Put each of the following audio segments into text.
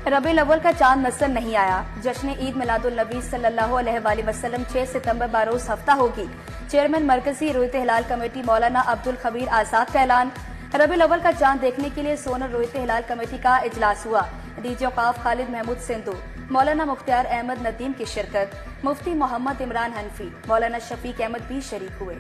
रबी अव्वल का चांद नजर नहीं आया। जश्न ईद मिलादुल नबी सल्लल्लाहु अलैहि वसल्लम 6 सितंबर बरोज हफ्ता होगी। चेयरमैन मरकजी रुयत हिलाल कमेटी मौलाना अब्दुल खबीर आजाद का ऐलान। रबी अव्वल का चांद देखने के लिए सोनर रुयत हिलाल कमेटी का इजलास हुआ। डीजी औकाफ खालिद महमूद सिंधु, मौलाना मुख्तियार अहमद नदीम की शिरकत, मुफ्ती मोहम्मद इमरान हनफी, मौलाना शफीक अहमद भी शरीक हुए।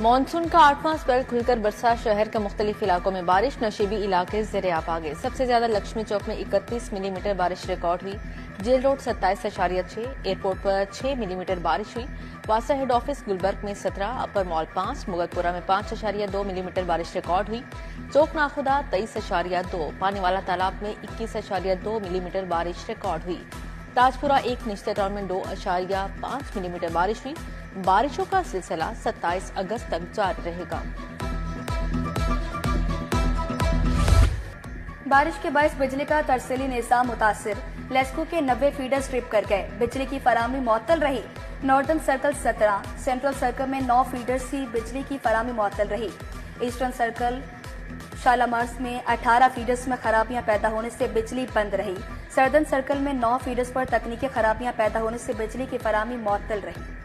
मानसून का 8वां स्पेल खुलकर बरसा, शहर के मुख्तलिफ इलाकों में बारिश, नशीबी इलाके ज़ेरे आप आ गए। सबसे ज्यादा लक्ष्मी चौक में 31 मिलीमीटर बारिश रिकॉर्ड हुई। जेल रोड 27.6, एयरपोर्ट पर 6 मिलीमीटर बारिश हुई। वासा हेड ऑफिस गुलबर्ग में 17, अपर मॉल 5, मुगलपुरा में 5.2 मिलीमीटर बारिश रिकॉर्ड हुई। चौक नाखुदा 23.2, पानी वाला तालाब में 21.2 मिलीमीटर बारिश रिकॉर्ड हुई। ताजपुरा 1 निचले टाउन में 2.5 मिलीमीटर बारिश हुई। बारिशों का सिलसिला 27 अगस्त तक जारी रहेगा। बारिश के बायस बिजली का तरसीली निज़ाम मुतासिर। लेस्को के 90 फीडर स्ट्रिप कर गए, बिजली की फराहमी मुअत्तल रही। नॉर्दर्न सर्कल 17, सेंट्रल सर्कल में 9 फीडर्स की बिजली की फराहमी मुअत्तल रही। ईस्टर्न सर्कल शालामार्स में 18 फीडर्स में खराबियां पैदा होने से बिजली बंद रही। सदर्न सर्कल में 9 फीडर्स पर तकनीकी खराबियां पैदा होने से बिजली की फराहमी मुअत्तल रही।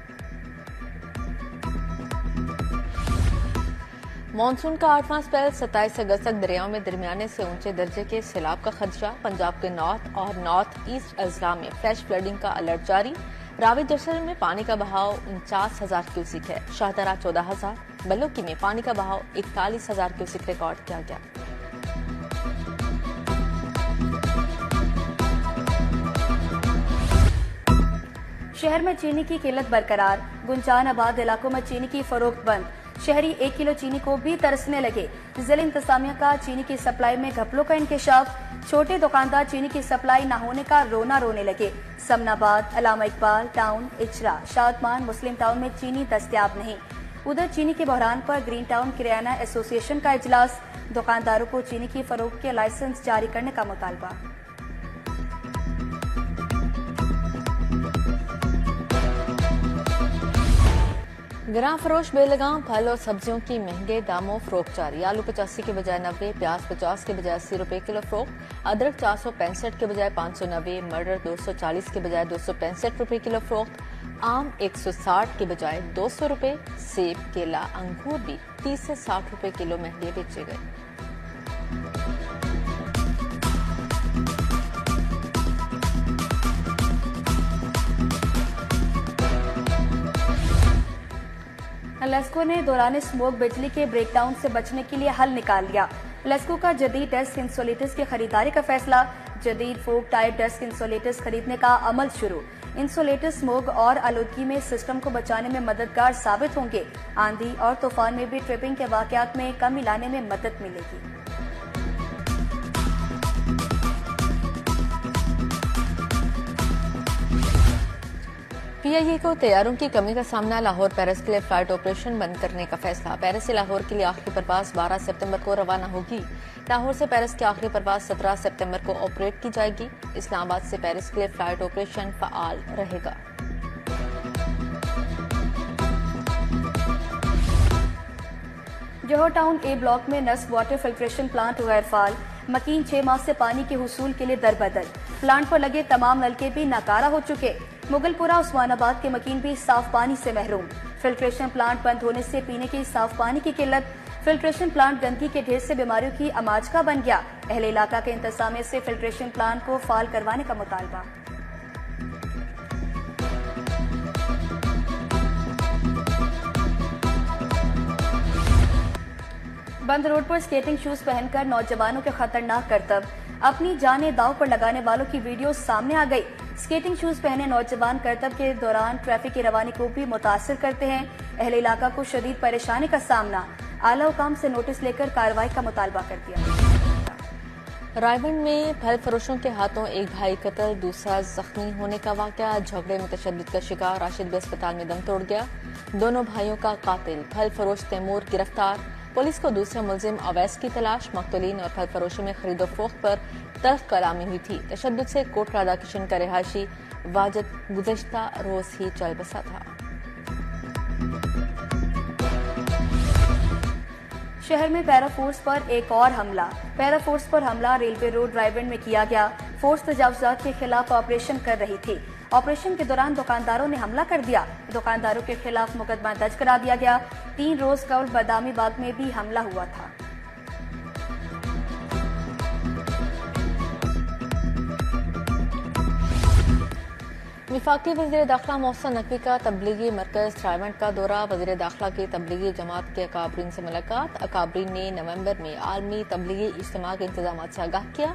मानसून का 8वां स्पेल 27 अगस्त तक दरियाओं में दरमियाने से ऊंचे दर्जे के सैलाब का खदशा। पंजाब के नॉर्थ और नॉर्थ ईस्ट अजला में फ्लैश फ्लडिंग का अलर्ट जारी। रावी जसल में पानी का बहाव 49,000 क्यूसिक है। शाहदरा 14,000, बलोकी में पानी का बहाव 41,000 क्यूसिक रिकॉर्ड किया गया। शहर में चीनी की किल्लत बरकरार। गुंजान आबाद इलाकों में चीनी की फरोख्त बंद। शहरी 1 किलो चीनी को भी तरसने लगे। जिला इंतजामिया का चीनी की सप्लाई में घपलों का इंकशाफ। छोटे दुकानदार चीनी की सप्लाई न होने का रोना रोने लगे। समनाबाद, अलामा इकबाल टाउन, इचरा, शादमान, मुस्लिम टाउन में चीनी दस्तयाब नहीं। उधर चीनी के बहरान पर ग्रीन टाउन किराना एसोसिएशन का इजलास। दुकानदारों को चीनी की फरोख्त के लाइसेंस जारी करने का मुतालबा। ग्राम फरोश बेलगाम फल और सब्जियों की महंगे दामों फरोख्त जारी। आलू 85 के बजाय 90, प्याज 50 के बजाय 80 रुपए किलो फरोख्त, अदरक 465 के बजाय 590, मटर 240 के बजाय 265 रुपए किलो फरोख्त, आम 160 के बजाय 200 रुपए, सेब, केला, अंगूर भी 30 से 60 रुपए किलो महंगे बेचे गए। लेस्को ने दौरान स्मोक बिजली के ब्रेकडाउन से बचने के लिए हल निकाल लिया। लेस्को का जदीद डेस्क इंसुलेटर्स की खरीदारी का फैसला। जदीद फोक टाइप डेस्क इंसुलेटर्स खरीदने का अमल शुरू। इंसुलेटर स्मोक और आलूदगी में सिस्टम को बचाने में मददगार साबित होंगे। आंधी और तूफान में भी ट्रिपिंग के वाकयात में कमी लाने में मदद मिलेगी। पीआईए को तैयारों की कमी का सामना। लाहौर पेरिस के लिए फ्लाइट ऑपरेशन बंद करने का फैसला। पेरिस से लाहौर के लिए आखिरी परवाज 12 सितंबर को रवाना होगी। लाहौर से पेरिस की आखिरी परवाज 17 सितंबर को ऑपरेट की जाएगी। इस्लामाबाद से पेरिस के लिए फ्लाइट ऑपरेशन फाल रहेगा। जोहर टाउन ए ब्लॉक में नस्ब वाटर फिल्ट्रेशन प्लांट गैर फाल। मकीन 6 माह से पानी के हुसूल के लिए दरबदर। प्लांट पर लगे तमाम नलके भी नाकारा हो चुके। मुगलपुरा उस्मानाबाद के मकीन भी साफ पानी से महरूम। फिल्ट्रेशन प्लांट बंद होने से पीने की साफ पानी की किल्लत। फिल्ट्रेशन प्लांट गंदगी के ढेर से बीमारियों की अमाज का बन गया। अहले इलाका के इंतजामिया से फिल्ट्रेशन प्लांट को फाल करवाने का मुतालबा। बंद रोड पर स्केटिंग शूज पहनकर नौजवानों के खतरनाक करतब। अपनी जाने दांव पर लगाने वालों की वीडियो सामने आ गई। स्केटिंग शूज पहने नौजवान करतब के दौरान ट्रैफिक की रवानी को भी मुतासिर करते हैं। अहले इलाका को शदीद परेशानी का सामना। आला हुकाम से नोटिस लेकर कार्रवाई का मुतालबा कर दिया। रायबंद में फल फरोशों के हाथों एक भाई कत्ल, दूसरा जख्मी होने का वाकया। झगड़े में तशद्दुद का शिकार, राशिद भी अस्पताल में दम तोड़ गया। दोनों भाइयों का कातिल फल फरोश तैमूर गिरफ्तार। पुलिस को दूसरे मुलजिम अवैस की तलाश। मकतूलीन और फल फरोशी में खरीदो फरोख्त पर तल्ख कलामी हुई थी। तशद्दुद से कोट राधा किशन का रिहायशी वाजिद गुज़श्ता रोज ही चल बसा था। शहर में पैरा फोर्स पर एक और हमला। पैरा फोर्स पर हमला रेलवे रोड ड्राइव-इन में किया गया। फोर्स तजावुजात के खिलाफ ऑपरेशन कर रही थी। ऑपरेशन के दौरान दुकानदारों ने हमला कर दिया। दुकानदारों के खिलाफ मुकदमा दर्ज करा दिया गया। 3 रोज कबल बादामी बाग में भी हमला हुआ था। वफाकी वज़ीर दाखिला मोहसिन नकवी का तबलीगी मरकज ट्राइवेंट का दौरा। वज़ीर दाखिला की तबलीगी जमात के अकाबरीन से मुलाकात। अकाबरीन ने नवंबर में आलमी तबलीगी इज्तिमा के इंतजाम से आगाह किया।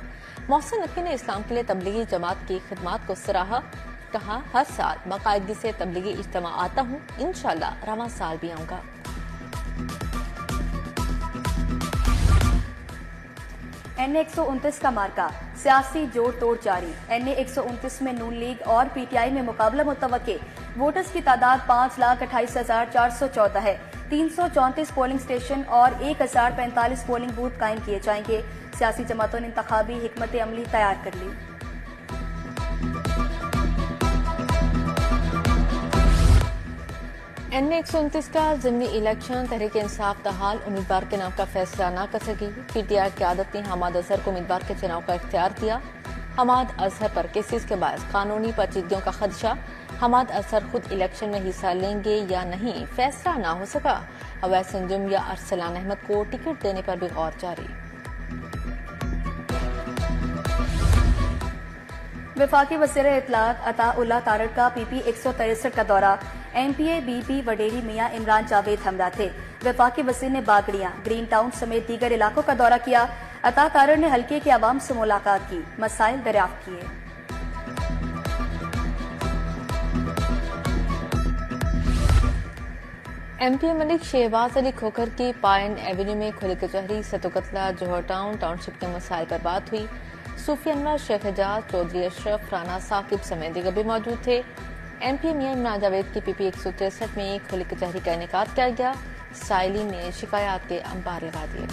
मोहसिन नकवी ने इस्लाम के लिए तबलीगी जमात की खिदमात को सराहा। कहा, हर साल बाकायदगी से तबलीगी इज्तिमा आता हूँ, इंशाअल्लाह रवां साल भी आऊंगा। NA 129 का मार्का, सियासी जोड़ तोड़ जारी। NA 129 में नून लीग और PTI में मुकाबला मुतवक्के। वोटर्स की तादाद 5,28,414 है। 334 पोलिंग स्टेशन और 1,045 पोलिंग बूथ कायम किए जाएंगे। सियासी जमातों ने इंतखाबी हिकमत अमली तैयार कर ली। NA 129 का ज़िमनी इलेक्शन तहरीक इंसाफ तहाल उम्मीदवार के नाम का फैसला न कर सकी। PTI क़यादत ने हमाद अजहर को उम्मीदवार के चुनाव का इख्तियार दिया। हमाद अजहर पर केसेस के बायस कानूनी पेचीदगियों का खदशा। हमाद अजहर खुद इलेक्शन में हिस्सा लेंगे या नहीं, फैसला न हो सका। अवैस अंजुम या अरसलान अहमद को टिकट देने पर भी गौर जारी। वफाकी वज़ीर इत्तलात अताउल्लाह तारड़ का PP 163 का दौरा। MPA BP वडेरी मियां इमरान जावेद हमरा थे। वफाकी वज़ीर ने बागड़ियां, ग्रीन टाउन समेत दीगर इलाकों का दौरा किया। अता तारड़ ने हल्के के अवाम से मुलाकात की, मसाइल दरियाफ्त किए। MP मलिक शहबाज अली खोखर की पाइन एवेन्यू में खुली कचहरी सतुकतला जोहर टाउन टाउनशिप के मसाइल पर बात हुई। सूफी अनवर, शेख एजाज, चौधरी अशरफ, राना साकिब समेत दीगर भी मौजूद थे। MP मियां इमरान जावेद की PP 163 में खुली कचहरी का इनेकाद किया गया। साइलिन ने शिकायत के अंबार लगा दिए।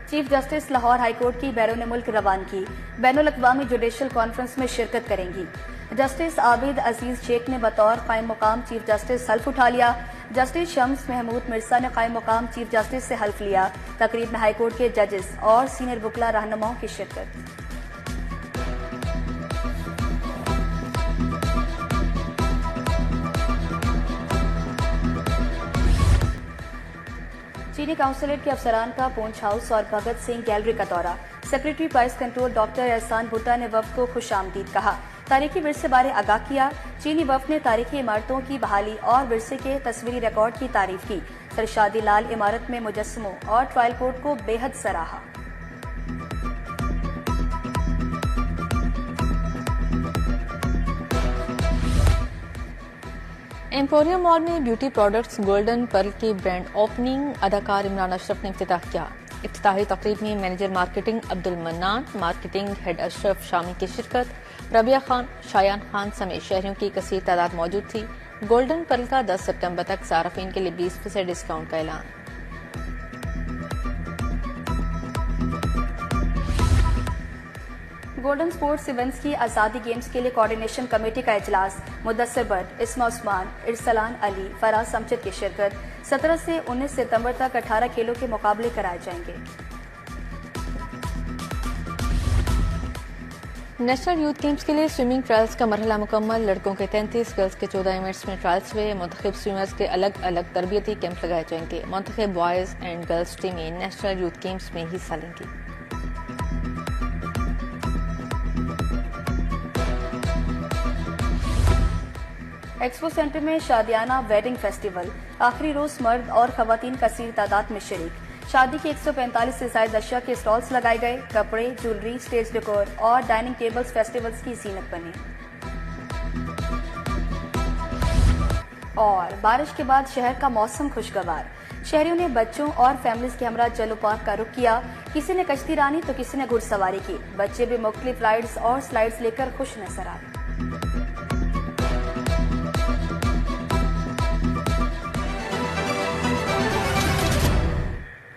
चीफ जस्टिस लाहौर हाईकोर्ट की बैरून मुल्क रवानगी। बैनुल अक़वामी जुडिशल कॉन्फ्रेंस में शिरकत करेंगी। जस्टिस आबिद अजीज शेख ने बतौर कायम मुकाम चीफ जस्टिस हल्फ उठा लिया। जस्टिस शम्स महमूद मिर्जा ने कायम मुकाम चीफ जस्टिस से हल्फ लिया। तकरीब में हाईकोर्ट के जजेस और सीनियर वकला रहनुमाओं की शिरकत। चीनी काउंसिलेट के अफसरान का पूंछ हाउस और भगत सिंह गैलरी का दौरा। सेक्रेटरी प्राइस कंट्रोल डॉक्टर एहसान भुट्टा ने वफ्द को खुशामदीद कहा। तारीखी विरसे बारे आगाह किया। चीनी वफ्द ने तारीखी इमारतों की बहाली और विरसे के तस्वीरी रिकॉर्ड की तारीफ की। सरशादी लाल इमारत में मुजस्समों और ट्रायल कोर्ट को बेहद सराहा। एम्पोरियम मॉल में ब्यूटी प्रोडक्ट्स गोल्डन पर्ल की ब्रांड ओपनिंग अदाकार इमरान अशरफ ने इफ्तिताह किया। इफ्तिताही तकरीब में manager marketing Abdul mannan, marketing head Ashraf Shami की शिरकत। रबिया खान, शायान खान समेत शहरियों की कसीर तादाद मौजूद थी। गोल्डन पर्ल का 10 सितंबर तक सार्फिन के लिए 20% डिस्काउंट का ऐलान। गोल्डन स्पोर्ट्स इवेंट्स की आज़ादी गेम्स के लिए कोऑर्डिनेशन कमेटी का इजलास। मुदस्सिर भट्ट, इस्मा उस्मान, इरसलान अली, फराज समजद की शिरकत। 17 से 19 सितंबर तक 18 खेलों के मुकाबले कराए जाएंगे। नेशनल यूथ गेम्स के लिए स्विमिंग ट्रायल्स का मरहला मुकम्मल। लड़कों के 33, गर्ल्स के 14 इवेंट्स में ट्रायल्स हुए। मुंतखब स्विमर्स के अलग अलग तरबियती कैंप लगाए जाएंगे। मुंतखब बॉयज एंड गर्ल्स टीमें नेशनल यूथ गेम्स में हिस्सा लेंगी। एक्सपो सेंटर में शादियाना वेडिंग फेस्टिवल। आखिरी रोज मर्द और खवातीन कसीर तादाद में शरीक। शादी के 145 से ज्यादा अशिया के स्टॉल्स लगाए गए। कपड़े, ज्वेलरी, स्टेज डेकोर और डाइनिंग टेबल्स फेस्टिवल्स की जीनत बने। और बारिश के बाद शहर का मौसम खुशगवार। शहरियों ने बच्चों और फैमिलीज के हमरा जलो पार्क का रुख किया। किसी ने कश्ती रानी तो किसी ने घुड़सवारी की। बच्चे भी मुख्तलिफ राइड्स और स्लाइड्स लेकर खुश नजर आए।